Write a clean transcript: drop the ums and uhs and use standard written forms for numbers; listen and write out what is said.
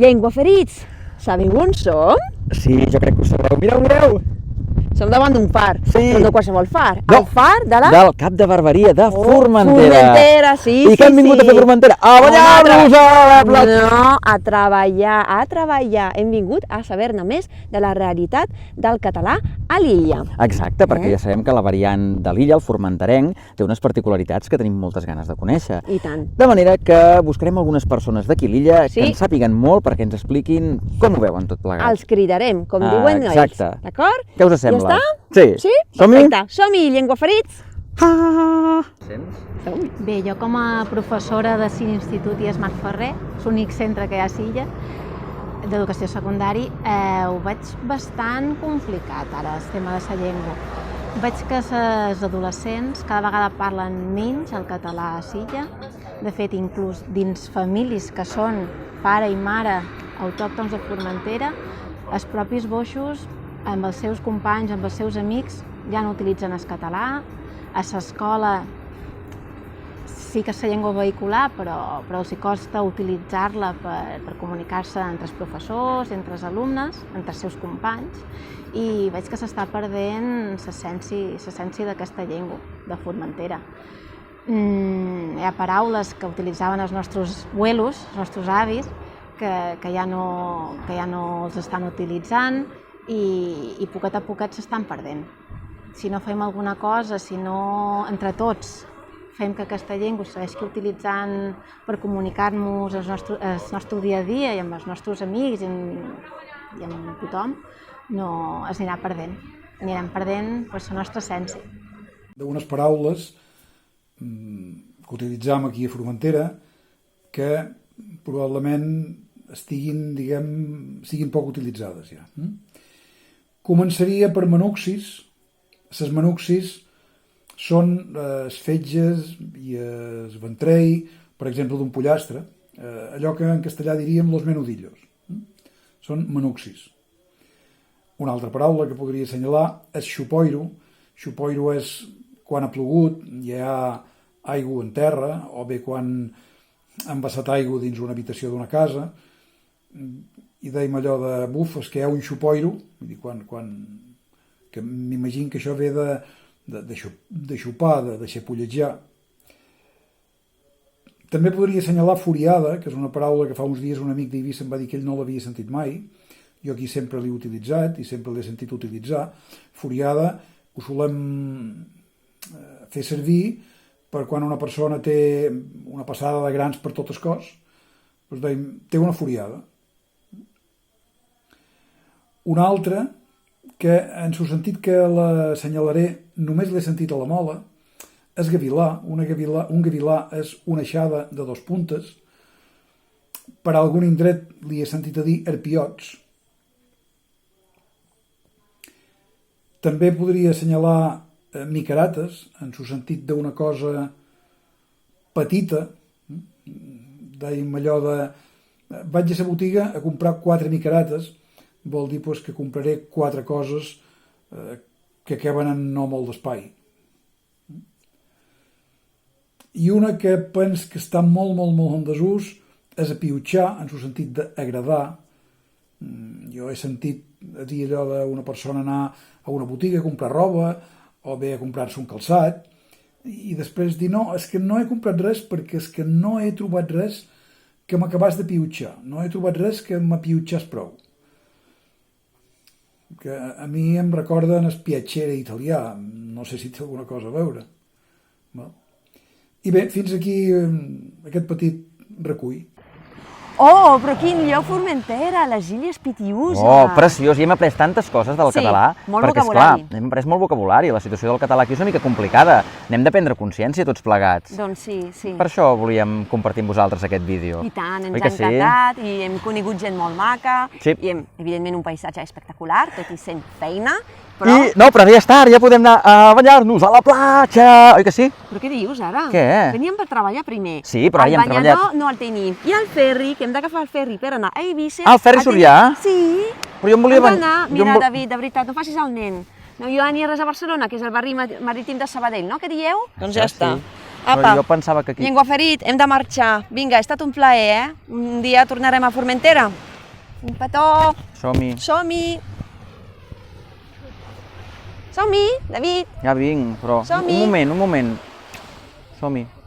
Llenguaferits, sabeu on som? Sí, jo crec que ho sabreu. Mireu, mireu! Som davant d'un far, Sí. però no qualsevol far. No. El far de la... Del Cap de Barberia, de Formentera. Formentera, sí, I què hem vingut a fer a Formentera? A banyar-nos a la platja! No, a treballar, a treballar. Hem vingut a saber-ne més de la realitat del català a l'illa. Exacte, perquè ja sabem que la variant de l'illa, el formenterenc, té unes particularitats que tenim moltes ganes de conèixer. I tant. De manera que buscarem algunes persones d'aquí l'illa Sí. que ens sàpiguen molt perquè ens expliquin com ho veuen tot plegat. Els cridarem, com diuen ells. Exacte. D'acord? Què us sembla? Ja està? Sí. Sí? Som-hi? Perfecte. Som-hi, llenguaferits. Sents? Bé, jo com a professora de Cine Institut i Esmat Ferrer, l'únic centre que hi ha a Silla, d'educació secundari, ho veig bastant complicat, ara, el tema de la llengua. Veig que els adolescents cada vegada parlen menys el català a Silla. De fet, inclús dins famílies que són pare i mare autòctons de Formentera, els propis boixos, amb els seus companys, amb els seus amics, ja no utilitzen el català. A l'escola sí que és la llengua vehicular, però els costa utilitzar-la per comunicar-se entre els professors, entre els alumnes, entre els seus companys, i veig que s'està perdent l'essència d'aquesta llengua, de Formentera. Hi ha paraules que utilitzaven els nostres abuelos, els nostres avis, que ja no els estan utilitzant i poquet a poquet s'estan perdent. Si no fem alguna cosa, si no entre tots fem que aquesta llengua segueixi utilitzant per comunicar-nos el nostre dia a dia i amb els nostres amics i amb tothom, no es anirà perdent. Anirem perdent la nostra essència. D'unes paraules que utilitzam aquí a Formentera que probablement siguin poc utilitzades ja. Començaria per manuxis. Les manuxis són els fetges i el ventrell, per exemple, d'un pollastre, allò que en castellà diríem los menudillos. Són manuxis. Una altra paraula que podria assenyalar és xupoiro. Xupoiro és quan ha plogut, hi ha aigua en terra, o bé quan han vessat aigua dins una habitació d'una casa, i dèiem allò de bufes, que hi ha un xupoiro, vull dir, que m'imagino que això ve de xupar, de xapolletjar. També podria assenyalar furiada, que és una paraula que fa uns dies un amic d'Eivissa em va dir que ell no l'havia sentit mai. Jo aquí sempre l'he utilitzat i sempre l'he sentit utilitzar. Furiada ho solem fer servir per quan una persona té una passada de grans per tot el cos, doncs dèiem, té una furiada. Una altra, que en el sentit que l'assenyalaré només l'he sentit a la Mola, és gavilà. Un gavilà és una aixada de 2 puntes. Per algun indret li he sentit a dir arpiots. També podria assenyalar micarates, en el sentit d'una cosa petita. Dèiem allò de... Vaig a la botiga a comprar 4 micarates, vol dir que compraré 4 coses que caben en no molt d'espai. I una que pens que està molt en desús és apiutxar, en el sentit d'agradar. Jo he sentit a dir allò d'una persona anar a una botiga a comprar roba o bé a comprar-se un calçat i després dir no, és que no he comprat res perquè és que no he trobat res que m'acabàs de piutxar, no he trobat res que m'apiutxàs prou. Que a mi em recorda el piacere italià, no sé si té alguna cosa a veure. I bé, fins aquí aquest petit recull. Oh, però quin lloc, Formentera, les Illes Pitiuses. Oh, preciós, i hem après tantes coses del català. Molt perquè, vocabulari. Esclar, hem après molt vocabulari, la situació del català aquí és una mica complicada. N'hem de prendre consciència tots plegats. Doncs sí. Per això volíem compartir amb vosaltres aquest vídeo. I tant, ens Oi ha que sí? encantat i hem conegut gent molt maca Sí. i hem, evidentment, un paisatge espectacular, tot i sent feina, però... No, però ja està, ja podem anar a banyar-nos a la platja, oi que sí? Però què dius ara? Què? Veníem per treballar primer. Sí, però ja hem treballat. El banyador no el tenim. I el ferri, que hem d'agafar el ferri per anar a Eivissa... Ah, el ferri Sorià? Sí. Però jo em volia... Hem d'anar, mira, David, de veritat, no facis el nen. No, jo aniré a Barcelona, que és el barri marítim de Sabadell, no? Què dieu? Doncs ja està. Però jo pensava que aquí... Llenguaferit, hem de marxar. Vinga, ha estat un plaer, Un dia tornarem a Formentera. Un petó. Som-hi. Som-hi. Som-hi, David. Ja vinc, però... Som-hi. Un moment. Som-hi.